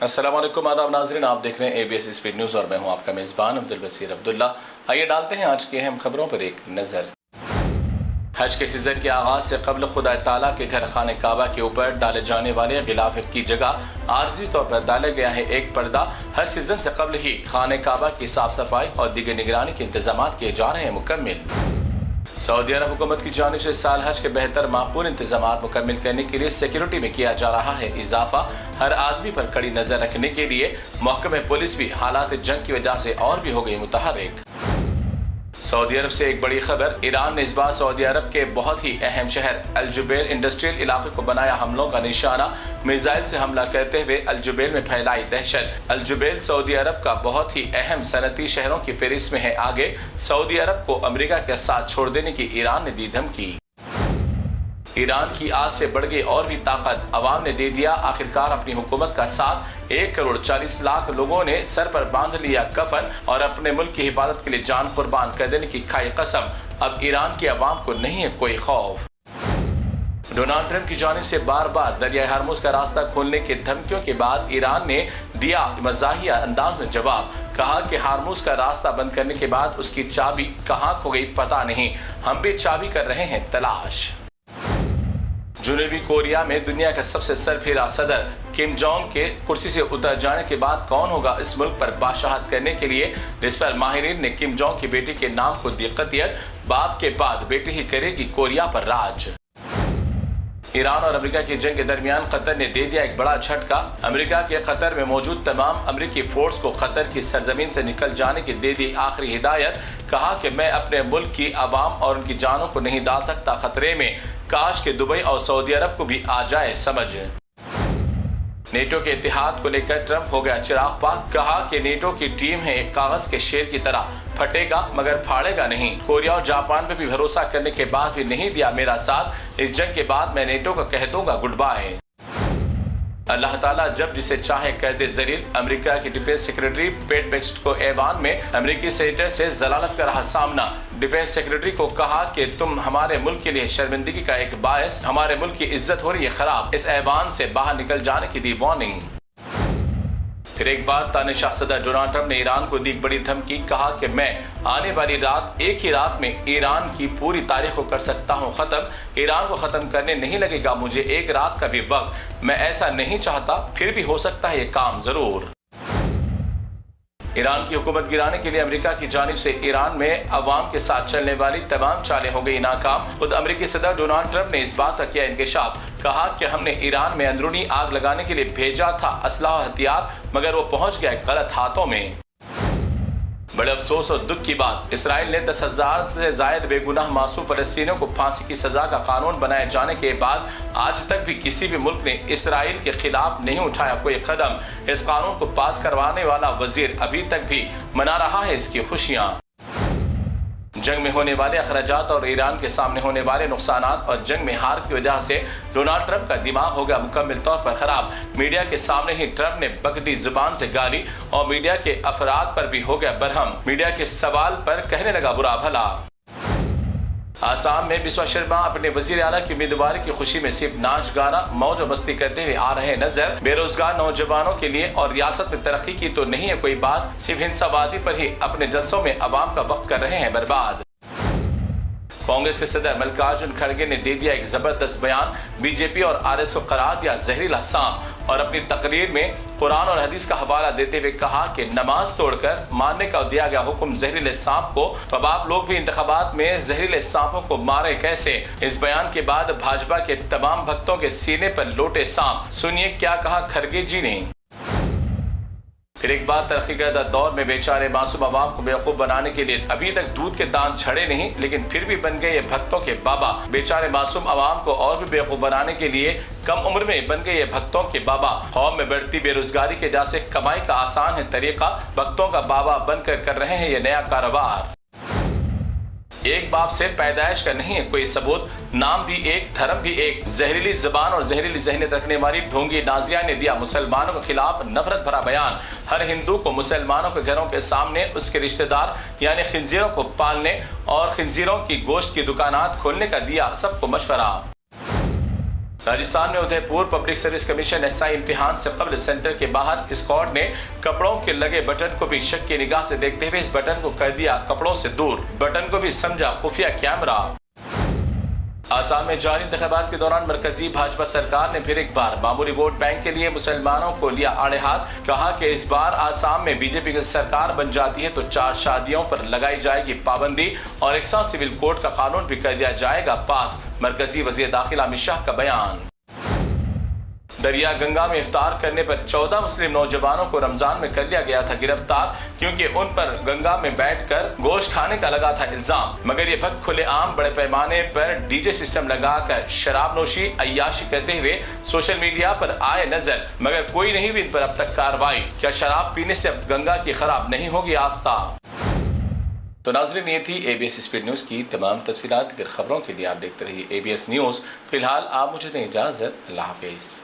अस्सलाम वालेकुम, आदाब नाज़रीन, आप देख रहे हैं ABS स्पीड न्यूज़ और मैं हूं आपका मेज़बान अब्दुल बसीर अब्दुल्ला। आइए डालते हैं आज की अहम खबरों पर एक नज़र। हज के सीज़न के आगाज़ से कबल खुदा ताला के घर खाने काबा के ऊपर डाले जाने वाले गिलाफ की जगह आर्जी तौर पर डाला गया है एक पर्दा। हज सीज़न से कबल ही खाने काबा की साफ सफाई और दीगर निगरानी के इंतजाम किए जा रहे हैं मुकम्मिल। सऊदी अरब हुकूमत की जानिब से साल हज के बेहतर माकूल इंतजाम मुकम्मिल करने के लिए सिक्योरिटी में किया जा रहा है इजाफा। हर आदमी पर कड़ी नजर रखने के लिए महकमे पुलिस भी हालात जंग की वजह से और भी हो गई मुतहर्रिक। सऊदी अरब से एक बड़ी खबर, ईरान ने इस बार सऊदी अरब के बहुत ही अहम शहर अल जुबैल इंडस्ट्रियल इलाके को बनाया हमलों का निशाना। मिसाइल से हमला करते हुए अल जुबैल में फैलाई दहशत। अल जुबैल सऊदी अरब का बहुत ही अहम सनती शहरों की फहरिस्त में है आगे। सऊदी अरब को अमेरिका के साथ छोड़ देने की ईरान ने दी धमकी। ईरान की आज से बढ़ गई और भी ताकत, अवाम ने दे दिया आखिरकार अपनी हुकूमत का साथ। 1 करोड़ 40 लाख लोगों ने सर पर बांध लिया कफन और अपने मुल्क की हिफाजत के लिए जान कुर्बान कर देने की खाई कसम। अब ईरान की अवाम को नहीं है कोई खौफ। डोनाल्ड ट्रंप की जानिब से बार बार दरिया हरमुज का रास्ता खोलने की धमकियों के बाद ईरान ने दिया मज़ाहिया अंदाज में जवाब। कहा कि हारमुज का रास्ता बंद करने के बाद उसकी चाबी कहाँ खो गई पता नहीं, हम भी चाबी कर रहे हैं तलाश। जनूबी कोरिया में दुनिया का सबसे सरफिरा सदर किम जोंग के कुर्सी से उतर जाने के बाद कौन होगा इस मुल्क पर बादशाहत करने के लिए, जिस पर माहिरीन ने किम जोंग की बेटी के नाम को दी कतियत। बाप के बाद बेटी ही करेगी कोरिया पर राज। ईरान और अमेरिका की जंग के दरमियान कतर ने दे दिया एक बड़ा झटका। अमेरिका के कतर में मौजूद तमाम अमेरिकी फोर्स को कतर की सरजमीन से निकल जाने की दे दी आखिरी हिदायत। कहा कि मैं अपने मुल्क की आवाम और उनकी जानों को नहीं डाल सकता खतरे में, काश के दुबई और सऊदी अरब को भी आ जाए समझ। नेटो के इत्तेहाद को लेकर ट्रंप हो गया चिराग पाक। कहा कि नेटो की टीम है एक कागज के शेर की तरह, फटेगा मगर फाड़ेगा नहीं। कोरिया और जापान पे भी भरोसा करने के बाद भी नहीं दिया मेरा साथ। इस जंग के बाद मैं नेटो को कह दूंगा गुड बाय। अल्लाह ताला जब जिसे चाहे कर दे जलील। अमेरिका की डिफेंस सेक्रेटरी पेट बेक्स्ट को ऐवान में अमेरिकी सेनेटर से जलालत का रहा सामना। डिफेंस सेक्रेटरी को कहा कि तुम हमारे मुल्क के लिए शर्मिंदगी का एक बायस, हमारे मुल्क की इज्जत हो रही है खराब। इस ऐवान से बाहर निकल जाने की दी वार्निंग। फिर एक बार तानाशाह सदर डोनाल्ड ट्रंप ने ईरान को दी बड़ी धमकी। कहा कि मैं आने वाली रात, एक ही रात में ईरान की पूरी तारीख को कर सकता हूं खत्म। ईरान को खत्म करने नहीं लगेगा मुझे एक रात का भी वक्त। मैं ऐसा नहीं चाहता, फिर भी हो सकता है ये काम जरूर। ईरान की हुकूमत गिराने के लिए अमेरिका की जानिब से ईरान में अवाम के साथ चलने वाली तमाम चालें हो गई नाकाम। खुद अमेरिकी सदर डोनाल्ड ट्रंप ने इस बात का किया इंकशाफ। कहा कि हमने ईरान में अंदरूनी आग लगाने के लिए भेजा था असलाह और हथियार, मगर वो पहुंच गया गलत हाथों में। बड़े अफसोस और दुख की बात, इसराइल ने 10,000 से जायद बेगुनाह मासूम फलस्तीनियों को फांसी की सजा का कानून बनाए जाने के बाद आज तक भी किसी भी मुल्क ने इसराइल के खिलाफ नहीं उठाया कोई कदम। इस कानून को पास करवाने वाला वजीर अभी तक भी मना रहा है इसकी खुशियां। जंग में होने वाले अखराजात और ईरान के सामने होने वाले नुकसानात और जंग में हार की वजह से डोनाल्ड ट्रंप का दिमाग हो गया मुकम्मल तौर पर खराब। मीडिया के सामने ही ट्रंप ने बगदी जुबान से गाली और मीडिया के अफराद पर भी हो गया बरहम। मीडिया के सवाल पर कहने लगा बुरा भला। आसाम में बिस्वा शर्मा अपने वजीर आला की उम्मीदवारी की खुशी में सिर्फ नाच गाना मौज और मस्ती करते हुए आ रहे नजर। बेरोजगार नौजवानों के लिए और रियासत में तरक्की की तो नहीं है कोई बात, सिर्फ हिंसावादी पर ही अपने जलसों में अवाम का वक्त कर रहे हैं बर्बाद। कांग्रेस के सदर मल्लिकार्जुन खड़गे ने दे दिया एक जबरदस्त बयान। बीजेपी और आरएस को करार दिया जहरीला सांप और अपनी तकरीर में कुरान और हदीस का हवाला देते हुए कहा कि नमाज तोड़कर मारने का दिया गया हुक्म जहरीले सांप को, तो अब आप लोग भी इंतखाबात में जहरीले सांपों को मारे कैसे। इस बयान के बाद भाजपा के तमाम भक्तों के सीने पर लोटे सांप। सुनिए क्या कहा खड़गे जी ने। फिर एक बार तरक्की करदा दौर में बेचारे मासूम अवाम को बेवकूफ बनाने के लिए अभी तक दूध के दांत झड़े नहीं, लेकिन फिर भी बन गए ये भक्तों के बाबा। बेचारे मासूम अवाम को और भी बेवकूफ बनाने के लिए कम उम्र में बन गए ये भक्तों के बाबा। कौम में बढ़ती बेरोजगारी के वजह से कमाई का आसान है तरीका, भक्तों का बाबा बनकर कर रहे हैं ये नया कारोबार। एक बाप से पैदाइश का नहीं है कोई सबूत, नाम भी एक धर्म भी एक। जहरीली जुबान और जहरीली ज़हनियत रखने वाली ढोंगी नाजिया ने दिया मुसलमानों के खिलाफ नफरत भरा बयान। हर हिंदू को मुसलमानों के घरों के सामने उसके रिश्तेदार यानी खिंजीरों को पालने और खिंजीरों की गोश्त की दुकानात खोलने का दिया सबको मशवरा। राजस्थान में Udaipur public service commission SI इम्तिहान से कबल सेंटर के बाहर स्क्वाड ने कपड़ों के लगे बटन को भी शक की निगाह से देखते हुए इस बटन को कर दिया कपड़ों से दूर। बटन को भी समझा खुफिया कैमरा। आसाम में जारी इंतखाबात के दौरान मरकजी भाजपा सरकार ने फिर एक बार मामूली वोट बैंक के लिए मुसलमानों को लिया आड़े हाथ। कहा कि इस बार आसाम में बीजेपी की सरकार बन जाती है तो 4 शादियों पर लगाई जाएगी पाबंदी और एक साथ सिविल कोड का कानून भी कर दिया जाएगा पास। मरकजी वजीर दाखिला अमित शाह का बयान। दरिया गंगा में इफ्तार करने पर 14 मुस्लिम नौजवानों को रमजान में कर लिया गया था गिरफ्तार, क्योंकि उन पर गंगा में बैठकर गोश्त खाने का लगा था इल्जाम। मगर ये भक्त खुलेआम बड़े पैमाने पर डीजे सिस्टम लगाकर शराब नोशी अय्याशी करते हुए सोशल मीडिया पर आए नजर, मगर कोई नहीं हुई इन पर अब तक कार्रवाई। क्या शराब पीने से अब गंगा की खराब नहीं होगी आस्था? तो नाज़रीन, ये थी ABS स्पीड न्यूज़ की तमाम तफसीलात। खबरों के लिए आप देखते रहिए ABS न्यूज़। फिलहाल आप मुझे दें इजाज़त। अल्लाह हाफिज़।